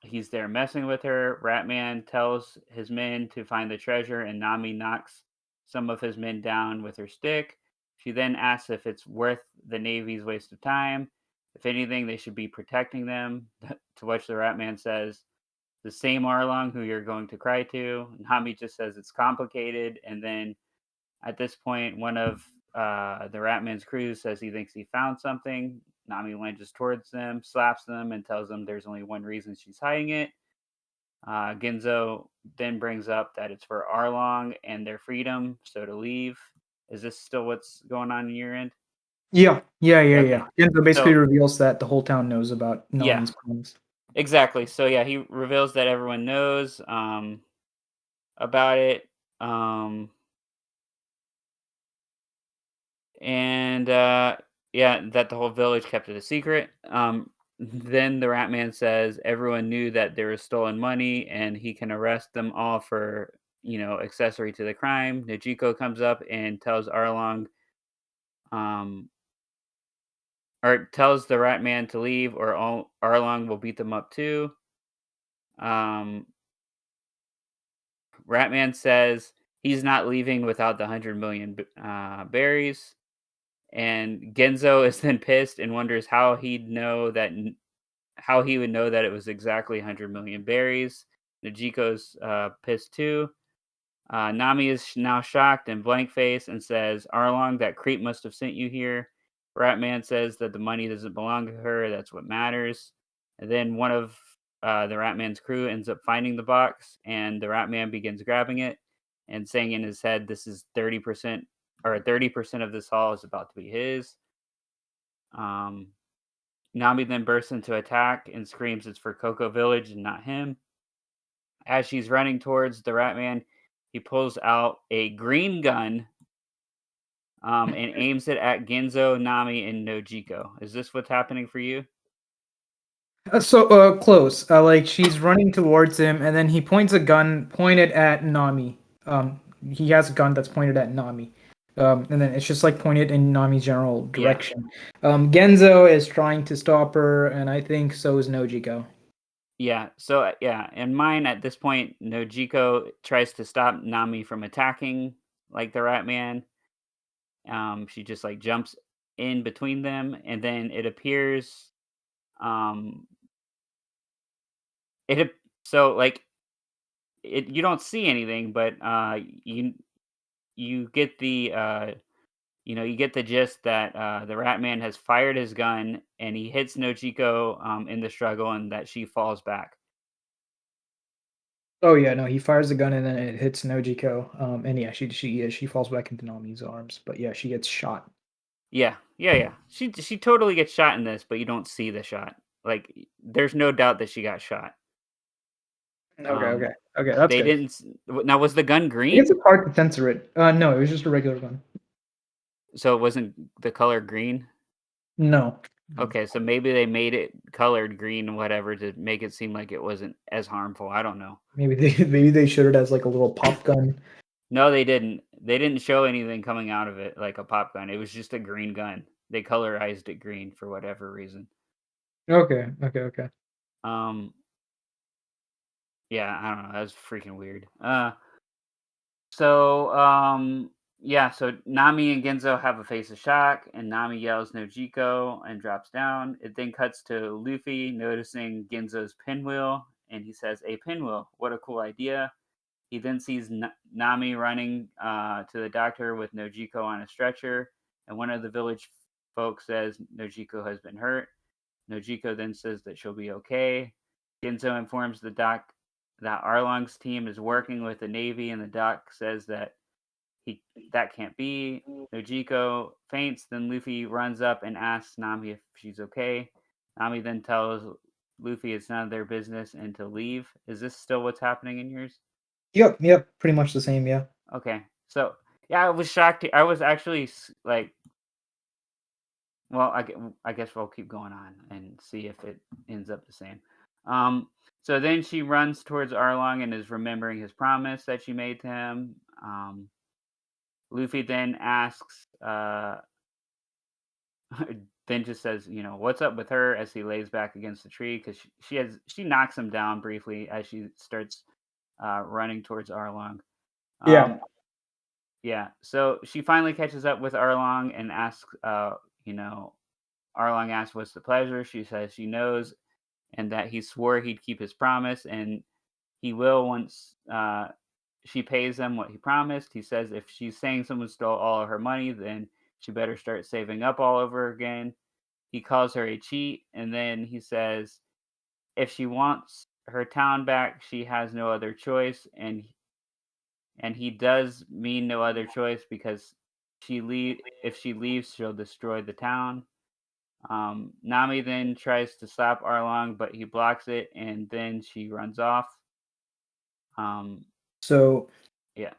A: he's there messing with her. Ratman tells his men to find the treasure, and Nami knocks some of his men down with her stick. She then asks if it's worth the Navy's waste of time. If anything, they should be protecting them. To which the Ratman says, the same Arlong who you're going to cry to? Nami just says it's complicated, and then at this point, one of the Ratman's crew says he thinks he found something. Nami lunges towards them, slaps them, and tells them there's only one reason she's hiding it. Ginzo then brings up that it's for Arlong and their freedom, so to leave. Is this still what's going on in your end?
B: Yeah, yeah, yeah,
A: Okay.
B: yeah. Ginzo basically
A: So,
B: reveals that the whole town knows about
A: yeah,
B: Nami's plans.
A: exactly. So, yeah, he reveals that everyone knows about it. Um, and yeah, that the whole village kept it a secret. Then the rat man says everyone knew that there was stolen money and he can arrest them all for, accessory to the crime. Nojiko comes up and tells Arlong, um or tells the rat man to leave or Arlong will beat them up too. um Ratman says he's not leaving without the 100 million berries. And Genzo is then pissed and wonders how he would know that it was exactly 100 million berries. Najiko's pissed too. Nami is now shocked and blank faced and says, Arlong, that creep must have sent you here. Ratman says that the money doesn't belong to her. That's what matters. And then one of the Ratman's crew ends up finding the box, and the Ratman begins grabbing it and saying in his head, this is 30%, or 30% of this haul is about to be his. Um, Nami then bursts into attack and screams it's for Coco Village and not him. As she's running towards the Ratman, he pulls out a green gun and aims it at Genzo, Nami, and Nojiko. Is this what's happening for you?
B: Close. Like she's running towards him, and then he points a gun pointed at Nami. He has a gun that's pointed at Nami. And then it's just like pointed in Nami's general
A: Yeah.
B: direction. Genzo is trying to stop her, and I think so is Nojiko.
A: Yeah. So, yeah. In mine, at this point, Nojiko tries to stop Nami from attacking like the Ratman. She just like jumps in between them, and then it appears. Um, it ap- so like you don't see anything, but you get the you get the gist that the Rat Man has fired his gun and he hits Nojiko in the struggle, and that she falls back.
B: Oh yeah, no, he fires the gun and then it hits Nojiko. And yeah, she falls back into Nami's arms, but yeah, she gets shot.
A: Yeah, yeah, yeah. She totally gets shot in this, but you don't see the shot. Like, there's no doubt that she got shot.
B: Okay,
A: Um,
B: okay, okay, that's
A: they
B: good.
A: didn't. Now, was the gun
B: I guess
A: green?
B: it's hard to censor it. No, it was just a regular gun.
A: So it wasn't the color green.
B: No, no.
A: Okay, so maybe they made it colored green, whatever, to make it seem like it wasn't as harmful. I don't know.
B: Maybe they showed it as like a little pop gun.
A: No, they didn't. They didn't show anything coming out of it like a pop gun. It was just a green gun. They colorized it green for whatever reason.
B: Okay, okay, okay.
A: Um, yeah, I don't know. That was freaking weird. So yeah, so Nami and Genzo have a face of shock, and Nami yells Nojiko and drops down. It then cuts to Luffy noticing Genzo's pinwheel, and he says, "A pinwheel, what a cool idea." He then sees Nami running to the doctor with Nojiko on a stretcher, and one of the village folks says Nojiko has been hurt. Nojiko then says that she'll be okay. Genzo informs the doc that Arlong's team is working with the Navy, and the doc says that he that can't be. Nojiko faints, then Luffy runs up and asks Nami if she's okay. Nami then tells Luffy it's none of their business and to leave. Is this still what's happening in yours?
B: Yep, yep, pretty much the same. Yeah.
A: Okay. So, yeah, I was shocked. I was actually like, well, I guess we'll keep going on and see if it ends up the same. Um, so then she runs towards Arlong and is remembering his promise that she made to him. Luffy then asks, then just says, what's up with her as he lays back against the tree because she knocks him down briefly as she starts running towards Arlong.
B: Yeah.
A: Um, Yeah, so she finally catches up with Arlong and asks, Arlong asks, what's the pleasure? She says she knows and that he swore he'd keep his promise. And He will once she pays him what he promised. He says if she's saying someone stole all of her money, then she better start saving up all over again. He calls her a cheat, and then he says if she wants her town back, she has no other choice, and he does mean no other choice because if she leaves, she'll destroy the town. Nami then tries to slap Arlong, but he blocks it, and then she runs off. Um,
B: So
A: yeah.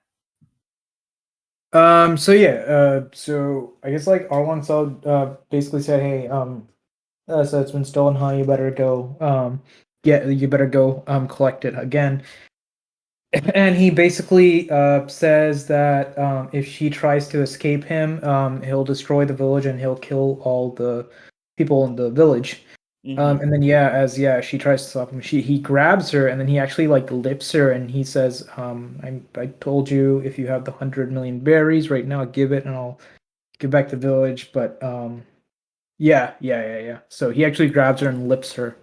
B: so I guess like Arlong Sal basically said, hey, so it's been stolen, huh? You better go, you better go, collect it again. And he basically says that if she tries to escape him, he'll destroy the village and he'll kill all the people in the village.
A: Hmm.
B: And then she tries to stop him. He grabs her and then he actually like lips her and he says, I told you if you have the 100 million berries right now, give it and I'll give back the village. But yeah. So he actually grabs her and lifts her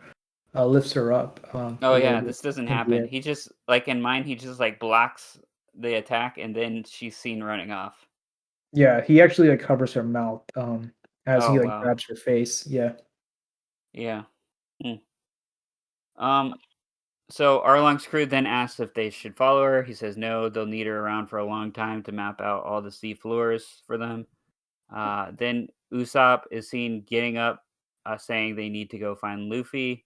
B: up
A: Oh
B: a little
A: yeah,
B: bit
A: this doesn't
B: in the
A: happen.
B: air.
A: He just like in mine, he just like blocks the attack, and then she's seen running off.
B: Yeah, he actually like covers her mouth as
A: Oh
B: he like
A: wow.
B: grabs her face. Yeah.
A: Yeah. Hmm. Um. So Arlong's crew then asks if they should follow her. He says no, they'll need her around for a long time to map out all the sea floors for them. Then Usopp is seen getting up, saying they need to go find Luffy.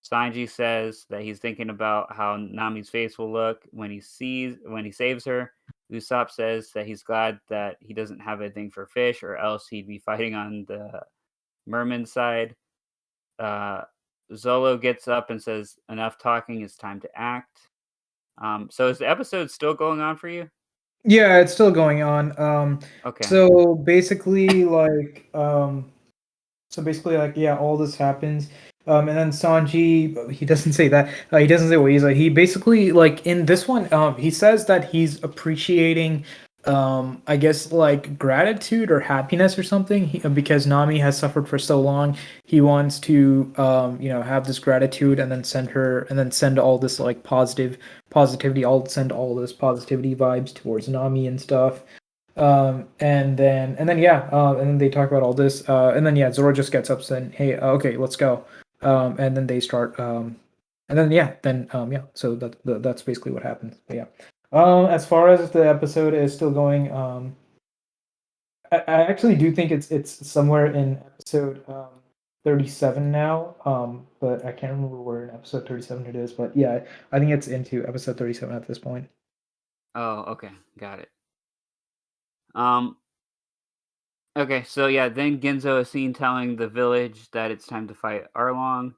A: Sanji says that he's thinking about how Nami's face will look when he saves her. Usopp says that he's glad that he doesn't have a thing for fish, or else he'd be fighting on the merman side. Uh, Zolo gets up and says, "Enough talking, it's time to act." So is the episode still going on for you?
B: Yeah, it's still going on.
A: Okay.
B: So basically like yeah, all this happens. And then Sanji, he doesn't say that. He doesn't say what he's like. He basically like in this one, he says that he's appreciating, I guess like gratitude or happiness or something. Because Nami has suffered for so long, he wants to, have this gratitude and then send all this like positivity. I'll send all this positivity vibes towards Nami and stuff. And then they talk about all this, and then Zoro just gets up saying, "Hey, okay, let's go." And then they start, and then yeah, then so that's basically what happens. But yeah, as far as the episode is still going, I actually do think it's somewhere in episode 37 now, but I can't remember where in episode 37 it is. But yeah, I think it's into episode 37 at this point.
A: Oh, okay, got it. Um, okay, so yeah, then Genzo is seen telling the village that it's time to fight Arlong.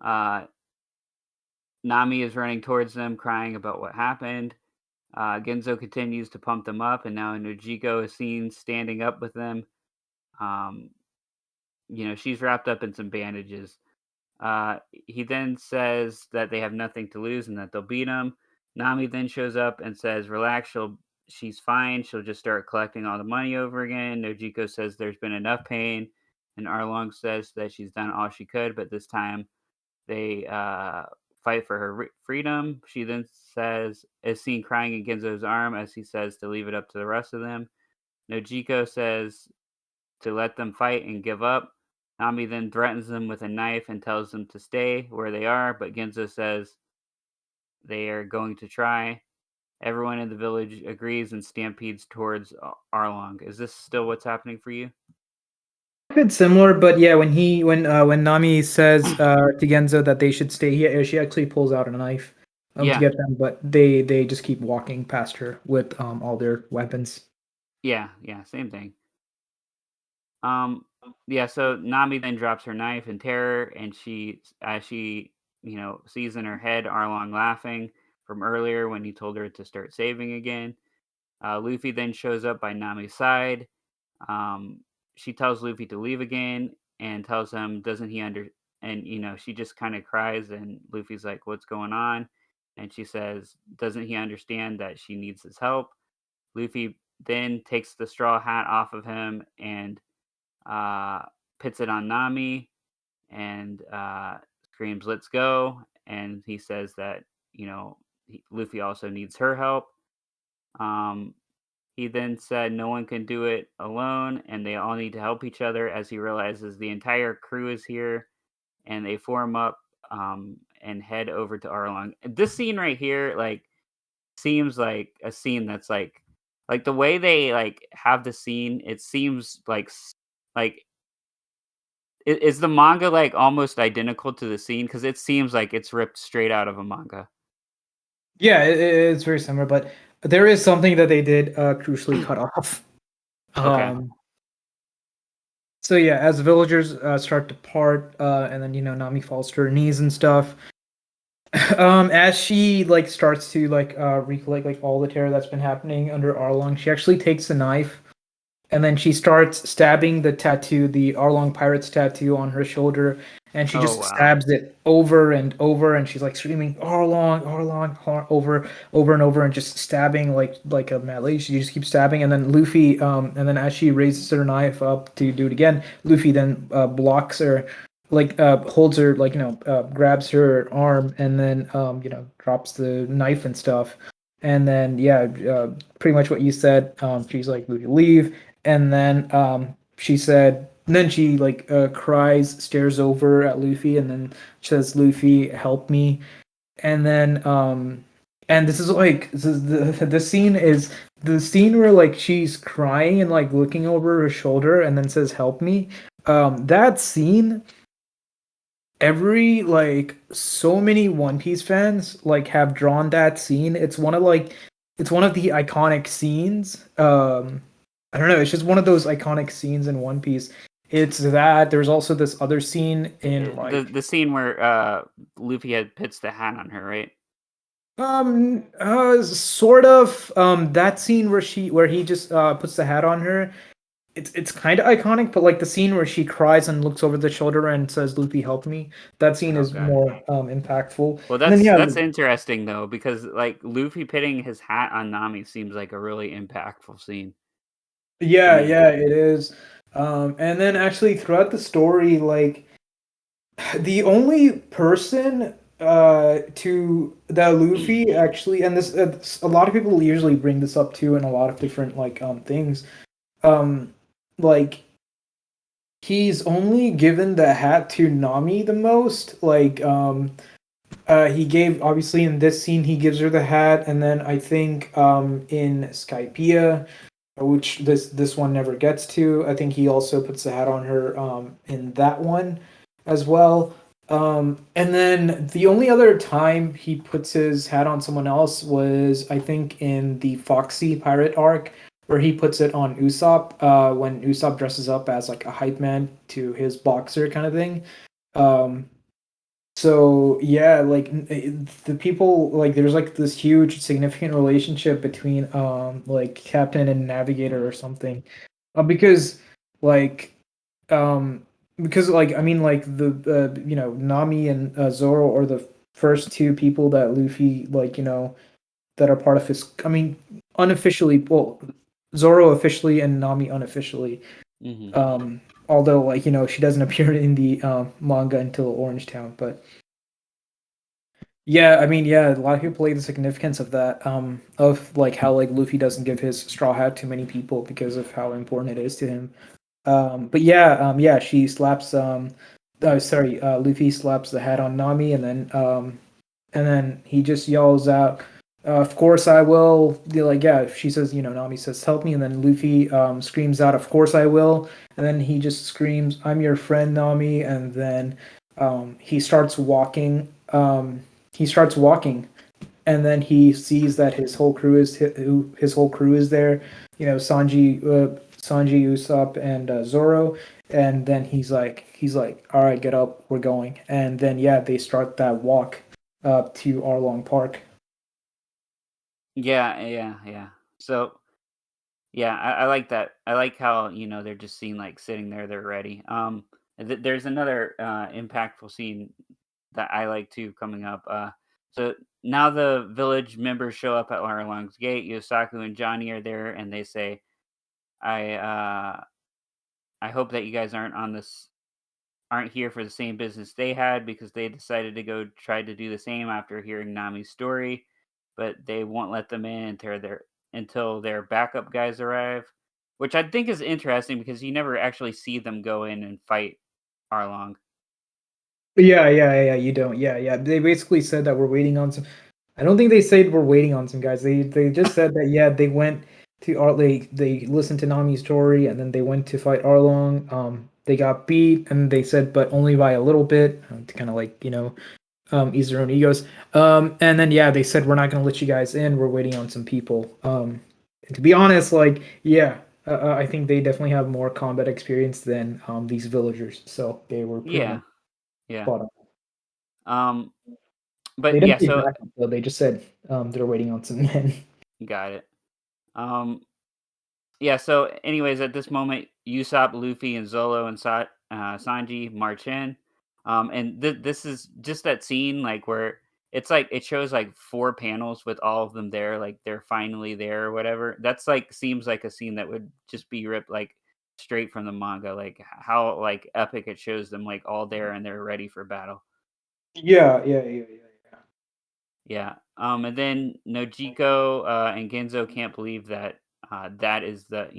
A: Uh, Nami is running towards them, crying about what happened. Genzo continues to pump them up, and now Nojiko is seen standing up with them. Um, she's wrapped up in some bandages. He then says that they have nothing to lose and that they'll beat him. Nami then shows up and says, "Relax, she's fine. She'll just start collecting all the money over again." Nojiko says there's been enough pain, and Arlong says that she's done all she could, but this time they fight for her freedom. She then is seen crying in Genzo's arm as he says to leave it up to the rest of them. Nojiko says to let them fight and give up. Nami then threatens them with a knife and tells them to stay where they are, but Genzo says they are going to try. Everyone in the village agrees and stampedes towards Arlong. Is this still what's happening for you?
B: Bit similar, but yeah, when Nami says to Genzo that they should stay here, she actually pulls out a knife to
A: Yeah,
B: get them, but they just keep walking past her with all their weapons.
A: yeah, same thing. Um, yeah, so Nami then drops her knife in terror, and as she, sees in her head Arlong laughing from earlier when he told her to start saving again. Luffy then shows up by Nami's side. Um, she tells Luffy to leave again and tells him, doesn't he and she just kind of cries, and Luffy's like, "What's going on?" And she says, "Doesn't he understand that she needs his help?" Luffy then takes the straw hat off of him and uh, pits it on Nami and screams, "Let's go!" And he says that Luffy also needs her help. Um, he then said no one can do it alone, and they all need to help each other. As he realizes the entire crew is here, and they form up and head over to Arlong. This scene right here, like, seems like a scene that's like the way they like have the scene. It seems like is the manga like almost identical to the scene because it seems like it's ripped straight out of a manga.
B: Yeah, it's very similar, but there is something that they did crucially cut off.
A: Okay.
B: Um, so yeah, as the villagers start to part, and then Nami falls to her knees and stuff. As she like starts to like recollect like all the terror that's been happening under Arlong, she actually takes a knife and then she starts stabbing the Arlong Pirates tattoo on her shoulder, and she
A: Oh
B: just
A: wow.
B: stabs it over and over, and she's like screaming Arlong, Arlong, over and over, and just stabbing like a mad lady. She just keeps stabbing, and then Luffy, and then as she raises her knife up to do it again, Luffy then blocks her, like holds her, like grabs her arm, and then drops the knife and stuff. And then yeah, pretty much what you said. She's like, Luffy, leave. And then she said, and then she like cries, stares over at Luffy, and then says, Luffy, help me. And then and the scene is the scene where like she's crying and like looking over her shoulder and then says, help me. That scene, every like so many One Piece fans like have drawn that scene. It's one of the iconic scenes. I don't know, it's just one of those iconic scenes in One Piece. It's that there's also this other scene in like
A: The scene where Luffy had pits the hat on her, right?
B: sort of that scene where he just puts the hat on her. It's kind of iconic, but like the scene where she cries and looks over the shoulder and says, "Luffy, help me." That scene is
A: Okay.
B: more impactful.
A: Well,
B: And then yeah,
A: that's interesting though because like Luffy pitting his hat on Nami seems like a really impactful scene to
B: yeah,
A: me.
B: yeah, it is. And then actually throughout the story, like the only person to that Luffy actually, and this a lot of people usually bring this up too in a lot of different like things. Um, like he's only given the hat to Nami the most. Like he gave, obviously in this scene he gives her the hat, and then I think in Skypiea, which this one never gets to, I think he also puts the hat on her in that one as well. And then the only other time he puts his hat on someone else was, I think, in the Foxy pirate arc, where he puts it on Usopp when Usopp dresses up as like a hype man to his boxer kind of thing. Um, so yeah, like the people, like there's like this huge significant relationship between like captain and navigator or something. Because like um because I mean like the Nami and Zoro are the first two people that Luffy, like that are part of his, I mean, unofficially, well, Zoro officially and Nami unofficially.
A: Hmm.
B: Although like she doesn't appear in the manga until Orange Town, but yeah, I mean, yeah, a lot of people play the significance of that, of like how like Luffy doesn't give his straw hat to many people because of how important it is to him. But yeah, yeah, she slaps sorry, Luffy slaps the hat on Nami, and then he just yells out, "Of course I will." Like, yeah, she says, Nami says, "Help me," and then Luffy screams out, "Of course I will," and then he just screams, "I'm your friend, Nami," and then he starts walking. He starts walking, and then he sees that his whole crew is there. Sanji, Usopp, and Zoro. And then he's like, all right, get up, we're going. And then yeah, they start that walk up to Arlong Park.
A: Yeah, yeah, yeah. So yeah, I like that. I like how they're just seen like sitting there, they're ready. There's another impactful scene that I like too coming up. So now the village members show up at Laralong's gate. Yosaku and Johnny are there, and they say, "I I hope that you guys aren't on this. aren't here for the same business they had because they decided to go try to do the same after hearing Nami's story, but they won't let them in until their backup guys arrive, which I think is interesting because you never actually see them go in and fight Arlong.
B: Yeah. You don't. Yeah. They basically said that we're waiting on some. I don't think they said we're waiting on some guys. They just said that yeah, they went to they listened to Nami's story and then they went to fight Arlong. They got beat and they said but only by a little bit to kind of like ease their own egos. And then yeah, they said we're not gonna let you guys in. We're waiting on some people. And to be honest, like yeah, I think they definitely have more combat experience than these villagers. So they were pretty much
A: Yeah, yeah.
B: spot on.
A: Um,
B: They
A: but
B: didn't
A: yeah,
B: say
A: so
B: backup though. They just said they're waiting on some men.
A: got it. Um, yeah. So, anyways, at this moment, Usopp, Luffy, and Zolo and Sanji march in, and this is just that scene like where it's like it shows like four panels with all of them there, like they're finally there or whatever. That's like seems like a scene that would just be ripped like straight from the manga, like how like epic it shows them like all there and they're ready for battle.
B: Yeah.
A: Yeah. And then Nojiko and Genzo can't believe that that is that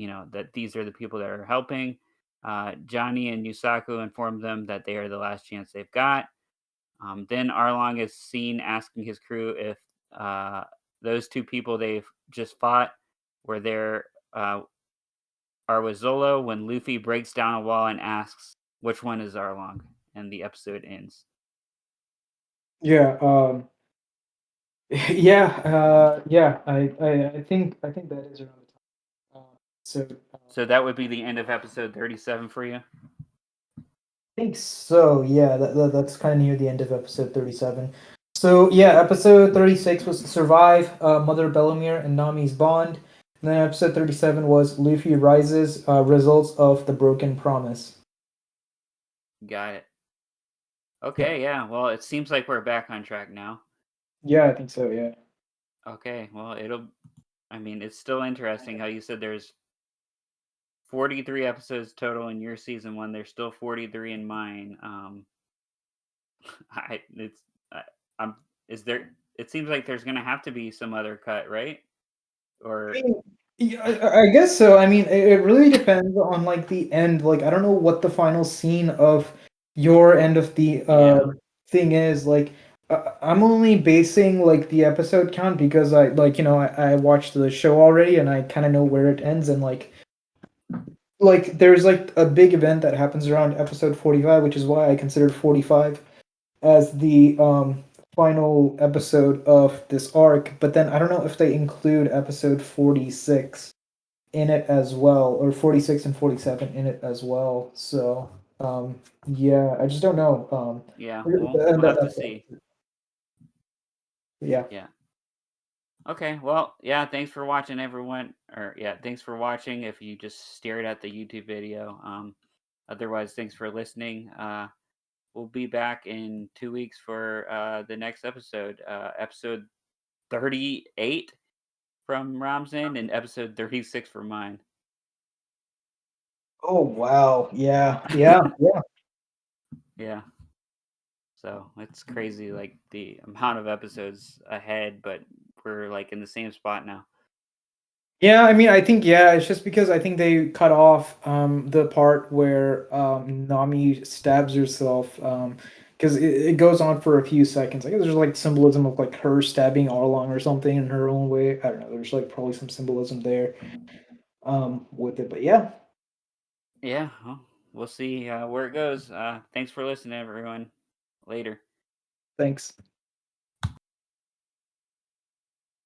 A: these are the people that are helping. Johnny and Yusaku inform them that they are the last chance they've got. Then Arlong is seen asking his crew if uh, those two people they've just fought were there are with Zolo when Luffy breaks down a wall and asks which one is Arlong, and the episode ends.
B: Yeah. Yeah. Yeah. I think that is around the time. So
A: So that would be the end of episode 37 for you.
B: I think so. Yeah. That's kind of near the end of episode 37. So yeah, episode 36 was survive Mother Bellemere and Nami's bond. And then episode 37 was Luffy rises results of the broken promise.
A: Got it.
B: Yeah.
A: Okay, yeah. Well, it seems like we're back on track now.
B: Yeah, I think so. Yeah.
A: Okay, well, I mean, it's still interesting how you said there's 43 episodes total in your season one. There's still 43 in mine. It's, I'm, is there, it seems like there's going to have to be some other cut, right?
B: I
A: Or,
B: mean, yeah, I guess so. I mean, it really depends on like the end. Like, I don't know what the final scene of your end of the
A: yeah,
B: thing is. Like, I'm only basing like the episode count because I like I watched the show already and I kind of know where it ends and like there's like a big event that happens around episode 45, which is why I considered 45 as the final episode of this arc. But then I don't know if they include episode 46 in it as well, or 46 and 47 in it as well. So yeah, I just don't know.
A: yeah,
B: And
A: we'll have to
B: that's
A: see.
B: yeah.
A: Yeah. Okay, well, yeah, thanks for watching, everyone. Or, yeah, thanks for watching if you just stared at the YouTube video. Otherwise, thanks for listening. We'll be back in 2 weeks for the next episode, episode 38 from Ramzan and episode 36 for mine.
B: Oh wow, yeah.
A: Yeah, so it's crazy, like the amount of episodes ahead, but we're like in the same spot now.
B: Yeah, I mean, I think yeah, it's just because I think they cut off the part where Nami stabs herself because it goes on for a few seconds. I guess there's like symbolism of like her stabbing Arlong or something in her own way. I don't know. There's like probably some symbolism there with it, but yeah,
A: Yeah, well, we'll see where it goes. Thanks for listening, everyone. Later.
B: thanks.